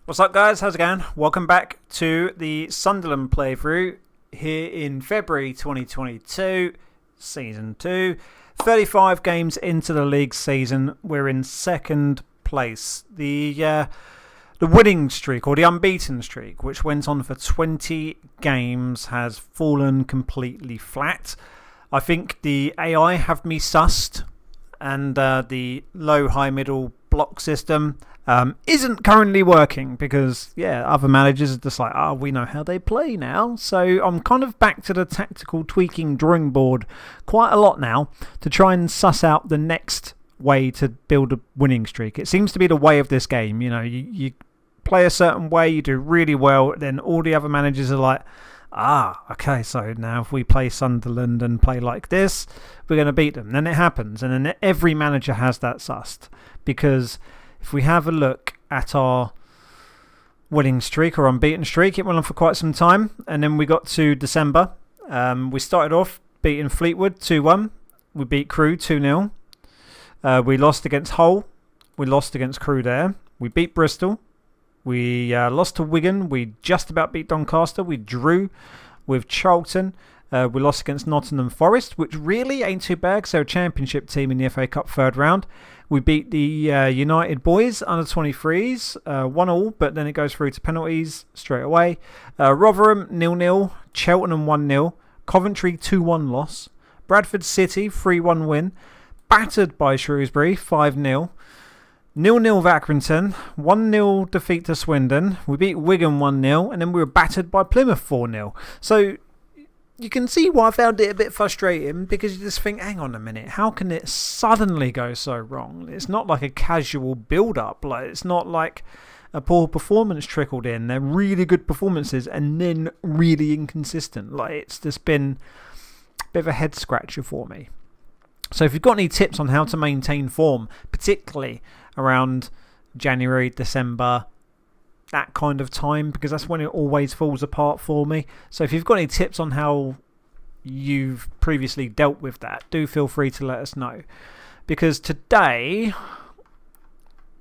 What's up, guys? How's it going? Welcome back to the Sunderland playthrough here in February 2022, Season 2. 35 games into the league season. We're in second place. The winning streak, or the unbeaten streak, which went on for 20 games, has fallen completely flat. I think the AI have me sussed, and the low, high, middle block system isn't currently working because, other managers are just like, we know how they play now. So I'm kind of back to the tactical tweaking drawing board quite a lot now to try and suss out the next way to build a winning streak. It seems to be the way of this game. You know, you play a certain way, you do really well, then all the other managers are like, okay, so now if we play Sunderland and play like this, we're going to beat them. Then it happens, and then every manager has that sussed. Because if we have a look at our winning streak or unbeaten streak, it went on for quite some time, and then we got to December. We started off beating Fleetwood 2-1. We beat Crewe 2-0. We lost against Hull. We lost against Crewe there. We beat Bristol. We lost to Wigan. We just about beat Doncaster. We drew with Charlton. We lost against Nottingham Forest, which really ain't too bad because they're a championship team in the FA Cup third round. We beat the United boys under 23s, 1-1, but then it goes through to penalties straight away. Rotherham 0-0, Cheltenham 1-0, Coventry 2-1 loss, Bradford City 3-1 win, battered by Shrewsbury 5-0. 0-0 with Accrington, 1-0 defeat to Swindon. We beat Wigan 1-0, and then we were battered by Plymouth 4-0. So you can see why I found it a bit frustrating, because you just think, hang on a minute, how can it suddenly go so wrong? It's not like a casual build-up. It's not like a poor performance trickled in. They're really good performances and then really inconsistent. It's just been a bit of a head-scratcher for me. So if you've got any tips on how to maintain form, particularly around January, December, that kind of time, because that's when it always falls apart for me. So if you've got any tips on how you've previously dealt with that, do feel free to let us know. Because today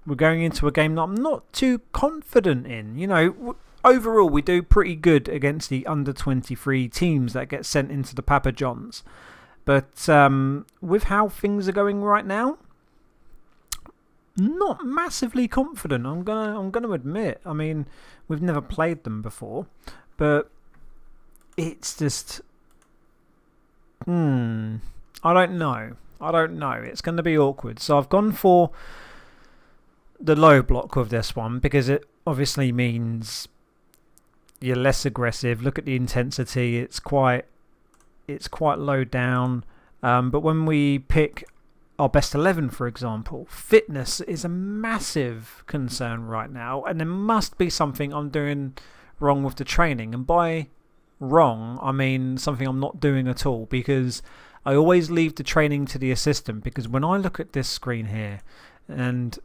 we're going into a game that I'm not too confident in. You know, overall we do pretty good against the under-23 teams that get sent into the Papa Johns. But with how things are going right now, not massively confident. I'm gonna admit. I mean, we've never played them before, but it's just I don't know. It's going to be awkward. So I've gone for the low block with this one because it obviously means you're less aggressive. Look at the intensity. It's quite low down. But when we pick our best 11, for example, fitness is a massive concern right now, and there must be something I'm doing wrong with the training. And by wrong, I mean something I'm not doing at all, because I always leave the training to the assistant. Because when I look at this screen here and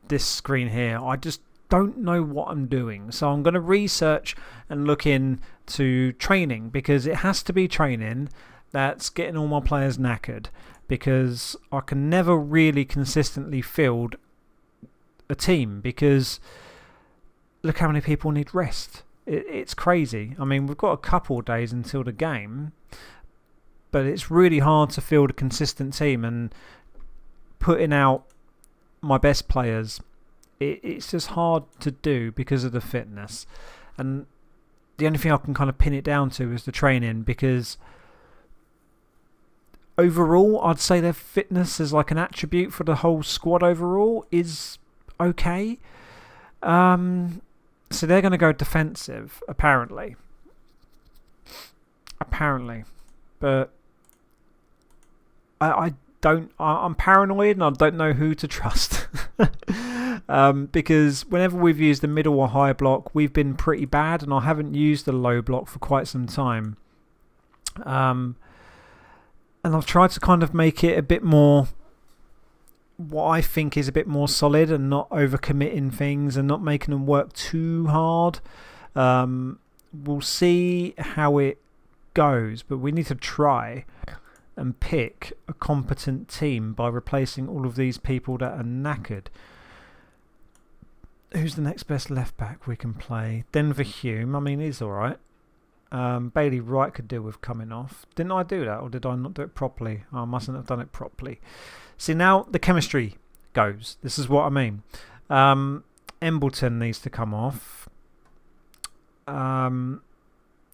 this screen here, I just don't know what I'm doing. So I'm going to research and look into training, because it has to be training that's getting all my players knackered, because I can never really consistently field a team, because look how many people need rest. It's crazy. I mean, we've got a couple of days until the game, but it's really hard to field a consistent team, and putting out my best players, it's just hard to do because of the fitness. And the only thing I can kind of pin it down to is the training, because overall, I'd say their fitness as like an attribute for the whole squad overall is okay. So they're going to go defensive, apparently. But I'm paranoid and I don't know who to trust. Because whenever we've used the middle or high block, we've been pretty bad, and I haven't used the low block for quite some time. And I've tried to kind of make it a bit more, what I think is a bit more solid, and not overcommitting things and not making them work too hard. We'll see how it goes, but we need to try and pick a competent team by replacing all of these people that are knackered. Who's the next best left back we can play? Denver Hume. I mean, he's all right. Bailey Wright could deal with coming off. Didn't I do that, or did I not do it properly? I mustn't have done it properly. See, now the chemistry goes. This is what I mean. Embleton needs to come off. It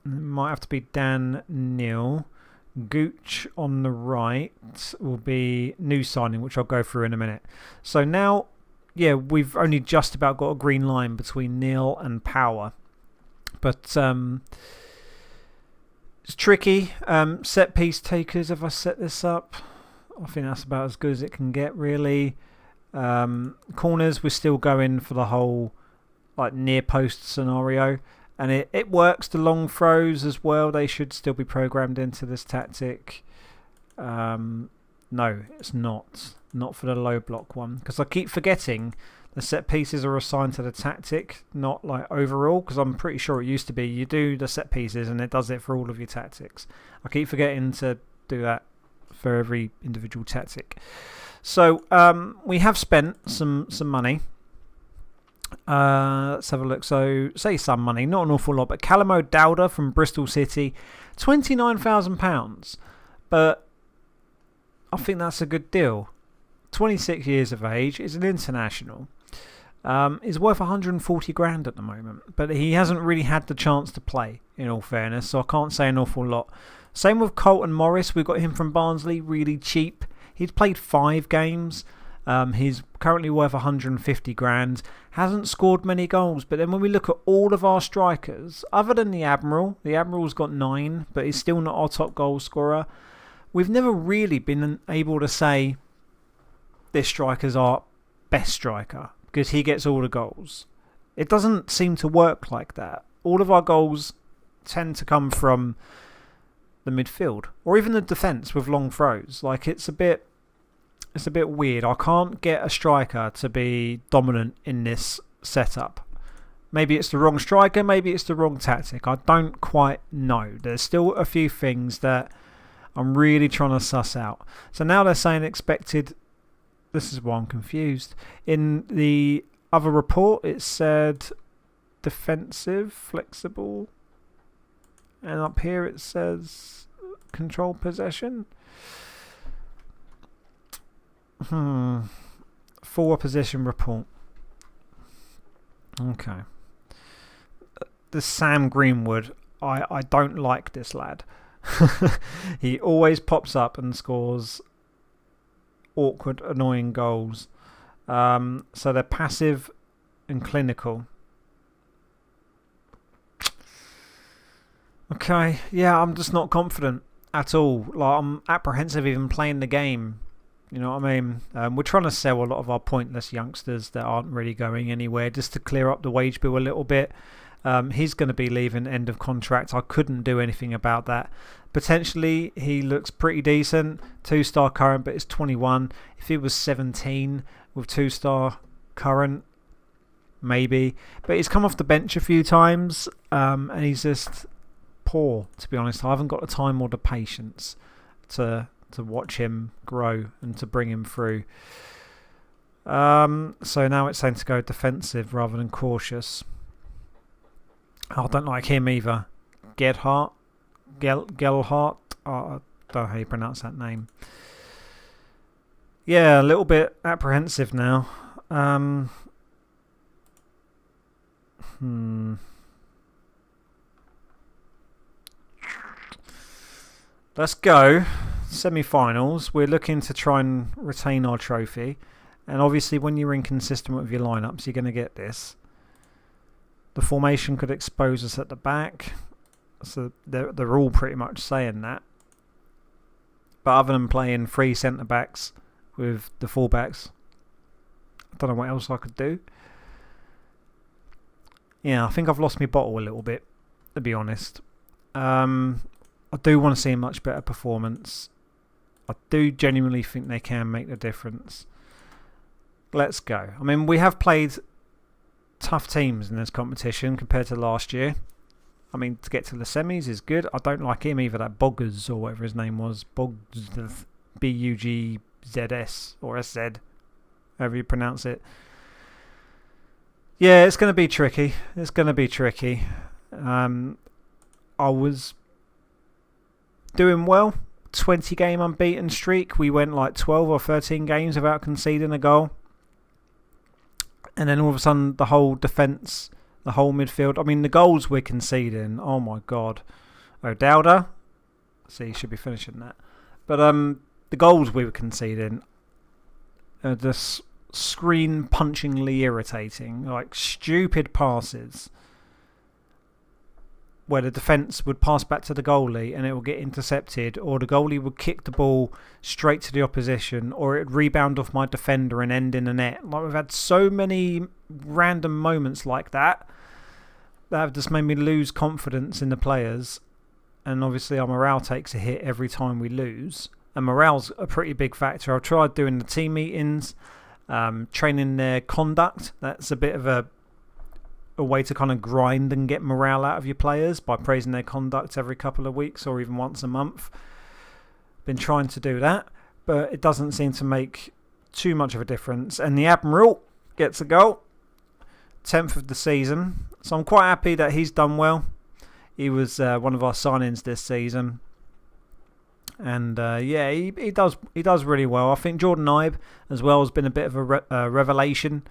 might have to be Dan Neal. Gooch on the right will be new signing, which I'll go through in a minute. So now, yeah, we've only just about got a green line between Neal and Power. But it's tricky. Set piece takers, if I set this up, I think that's about as good as it can get, really. Corners, we're still going for the whole like near post scenario. And it works. The long throws as well, they should still be programmed into this tactic. No, it's not. Not for the low block one. Because I keep forgetting the set pieces are assigned to the tactic, not like overall. Because I'm pretty sure it used to be you do the set pieces and it does it for all of your tactics. I keep forgetting to do that for every individual tactic. So we have spent some money. Let's have a look. So, say some money, not an awful lot, but Calamo Dowda from Bristol City, £29,000. But I think that's a good deal. 26 years of age, is an international. Is worth 140 grand at the moment, but he hasn't really had the chance to play, in all fairness, so I can't say an awful lot. Same with Colton Morris, we got him from Barnsley, really cheap. He's played 5 games. He's currently worth 150 grand. Hasn't scored many goals, but then when we look at all of our strikers, other than the Admiral's got 9, but he's still not our top goal scorer. We've never really been able to say this striker's our best striker because he gets all the goals. It doesn't seem to work like that. All of our goals tend to come from the midfield or even the defence with long throws. Like it's a bit weird. I can't get a striker to be dominant in this setup. Maybe it's the wrong striker, maybe it's the wrong tactic. I don't quite know. There's still a few things that I'm really trying to suss out. So now they're saying expected. This is why I'm confused. In the other report, it said defensive, flexible. And up here it says control possession. Full opposition report. Okay. The Sam Greenwood. I don't like this lad. He always pops up and scores awkward, annoying goals. So they're passive and clinical. Okay, yeah, I'm just not confident at all. Like I'm apprehensive even playing the game. You know what I mean? We're trying to sell a lot of our pointless youngsters that aren't really going anywhere just to clear up the wage bill a little bit. He's going to be leaving end of contract. I couldn't do anything about that. Potentially, he looks pretty decent. 2-star current, but it's 21. If he was 17 with 2-star current, maybe. But he's come off the bench a few times, and he's just poor, to be honest. I haven't got the time or the patience to watch him grow and to bring him through. So now it's saying to go defensive rather than cautious. I don't like him either. Gerhardt? Gelhardt? I don't know how you pronounce that name. Yeah, a little bit apprehensive now. Let's go. Semi-finals. We're looking to try and retain our trophy. And obviously when you're inconsistent with your lineups, you're going to get this. The formation could expose us at the back. So they're all pretty much saying that. But other than playing 3 centre-backs with the full-backs, I don't know what else I could do. Yeah, I think I've lost my bottle a little bit, to be honest. I do want to see a much better performance. I do genuinely think they can make the difference. Let's go. I mean, we have played tough teams in this competition compared to last year. I mean, to get to the semis is good. I don't like him either, that Boggers or whatever his name was. Boggers, Buggzs or SZ, however you pronounce it. Yeah, it's going to be tricky. It's going to be tricky. I was doing well. 20-game unbeaten streak. We went like 12 or 13 games without conceding a goal. And then all of a sudden, the whole defence, the whole midfield. I mean, the goals we're conceding. Oh my God. O'Dowda. See, he should be finishing that. But the goals we were conceding are just screen-punchingly irritating. Like stupid passes where the defence would pass back to the goalie and it will get intercepted, or the goalie would kick the ball straight to the opposition, or it would rebound off my defender and end in the net. Like, we've had so many random moments like that that have just made me lose confidence in the players. And obviously our morale takes a hit every time we lose. And morale's a pretty big factor. I've tried doing the team meetings, training their conduct. That's a bit of a way to kind of grind and get morale out of your players by praising their conduct every couple of weeks or even once a month. Been trying to do that, but it doesn't seem to make too much of a difference. And the Admiral gets a goal, 10th of the season. So I'm quite happy that he's done well. He was one of our signings this season. And yeah, he does really well. I think Jordan Ibe as well has been a bit of a revelation.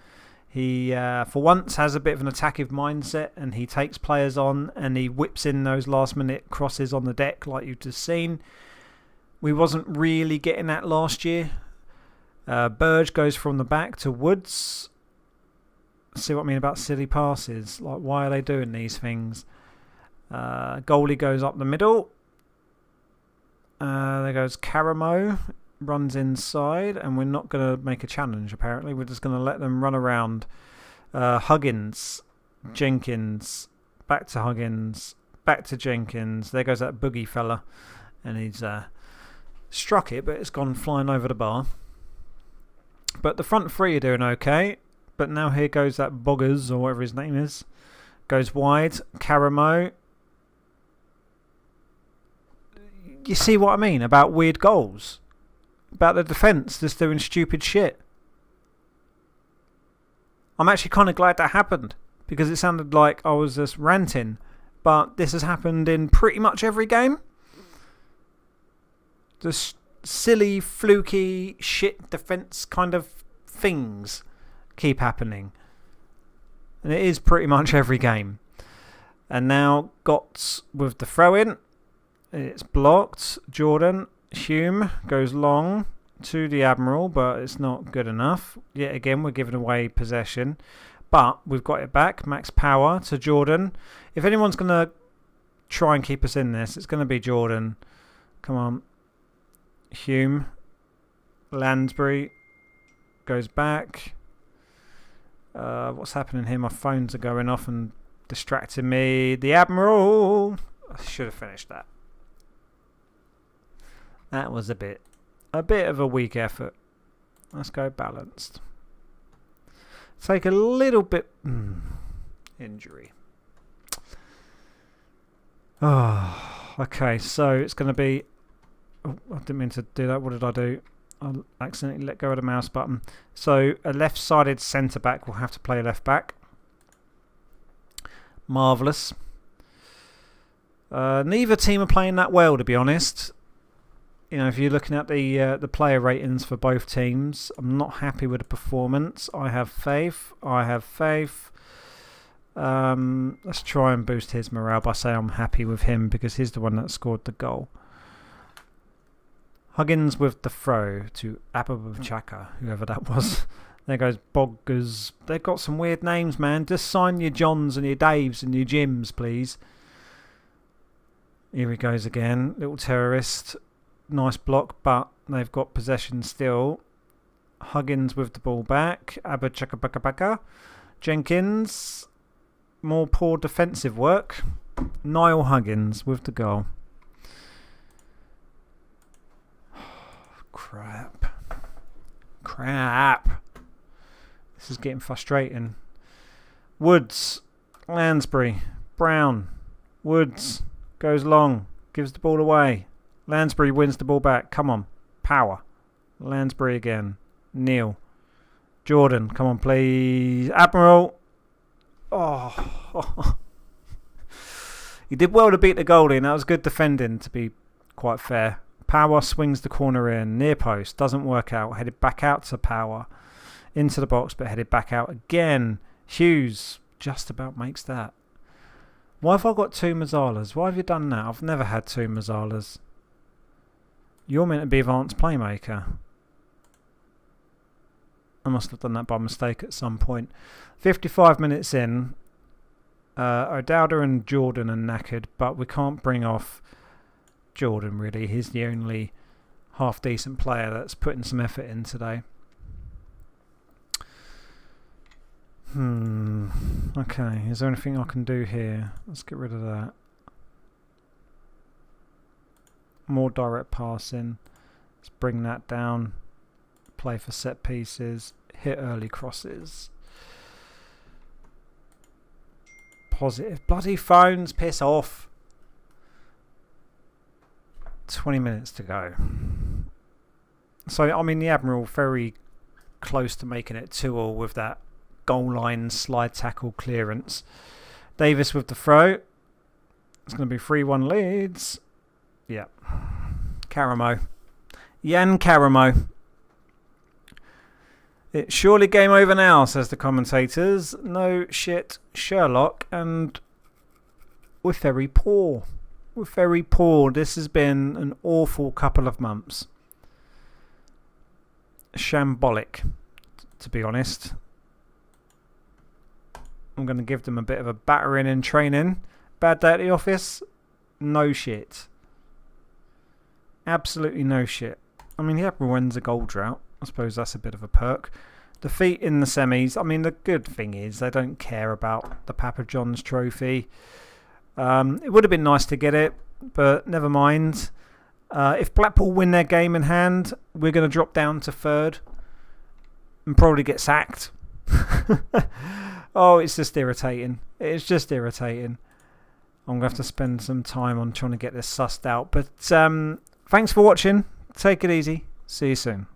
He, for once, has a bit of an attacking mindset, and he takes players on and he whips in those last-minute crosses on the deck like you've just seen. We wasn't really getting that last year. Burge goes from the back to Woods. See what I mean about silly passes? Like, why are they doing these things? Goalie goes up the middle. There goes Karamo. Runs inside, and we're not going to make a challenge, apparently. We're just going to let them run around. Huggins, Jenkins, back to Huggins, back to Jenkins. There goes that boogie fella, and he's struck it, but it's gone flying over the bar. But the front three are doing okay, but now here goes that Boggers, or whatever his name is. Goes wide, Karamo. You see what I mean about weird goals? About the defence just doing stupid shit. I'm actually kind of glad that happened, because it sounded like I was just ranting. But this has happened in pretty much every game. Just silly, fluky, shit defence kind of things keep happening. And it is pretty much every game. And now Gotts with the throw-in. It's blocked. Jordan. Hume goes long to the Admiral, but it's not good enough. Yet again, we're giving away possession. But we've got it back. Max Power to Jordan. If anyone's going to try and keep us in this, it's going to be Jordan. Come on. Hume. Lansbury goes back. What's happening here? My phones are going off and distracting me. The Admiral. I should have finished that. That was a bit of a weak effort. Let's go balanced. Take a little bit injury. Oh, okay. So it's going to be. Oh, I didn't mean to do that. What did I do? I accidentally let go of the mouse button. So a left-sided centre back will have to play left back. Marvellous. Neither team are playing that well, to be honest. You know, if you're looking at the player ratings for both teams, I'm not happy with the performance. I have faith. Let's try and boost his morale by saying I'm happy with him, because he's the one that scored the goal. Huggins with the throw to Ababachaka, whoever that was. There goes Boggers. They've got some weird names, man. Just sign your Johns and your Daves and your Jims, please. Here he goes again. Little terrorist. Nice block, but they've got possession still. Huggins with the ball back. Abachaka. Jenkins. More poor defensive work. Niall Huggins with the goal. Crap. This is getting frustrating. Woods. Lansbury. Brown. Woods. Goes long. Gives the ball away. Lansbury wins the ball back. Come on. Power. Lansbury again. Neil. Jordan. Come on, please. Admiral. Oh. He did well to beat the goalie, and that was good defending, to be quite fair. Power swings the corner in. Near post. Doesn't work out. Headed back out to Power. Into the box, but headed back out again. Hughes just about makes that. Why have I got 2 Mazzalas? Why have you done that? I've never had 2 Mazzalas. You're meant to be advanced playmaker. I must have done that by mistake at some point. 55 minutes in. O'Dowda and Jordan are knackered, but we can't bring off Jordan, really. He's the only half-decent player that's putting some effort in today. Okay, is there anything I can do here? Let's get rid of that. More direct passing. Let's bring that down. Play for set pieces. Hit early crosses. Positive. Bloody phones, piss off. 20 minutes to go. So, I mean, the Admiral very close to making it 2-2 with that goal line slide tackle clearance. Davis with the throw. It's going to be 3-1 leads. Yeah. Karamo. Jan Karamo. It's surely game over now, says the commentators. No shit, Sherlock. And we're very poor. We're very poor. This has been an awful couple of months. Shambolic, to be honest. I'm going to give them a bit of a battering in training. Bad day at the office? No shit. Absolutely no shit. I mean, the Admiral wins a goal drought. I suppose that's a bit of a perk. Defeat in the semis. I mean, the good thing is they don't care about the Papa John's trophy. It would have been nice to get it, but never mind. If Blackpool win their game in hand, we're going to drop down to 3rd and probably get sacked. Oh, it's just irritating. It's just irritating. I'm going to have to spend some time on trying to get this sussed out. But thanks for watching. Take it easy. See you soon.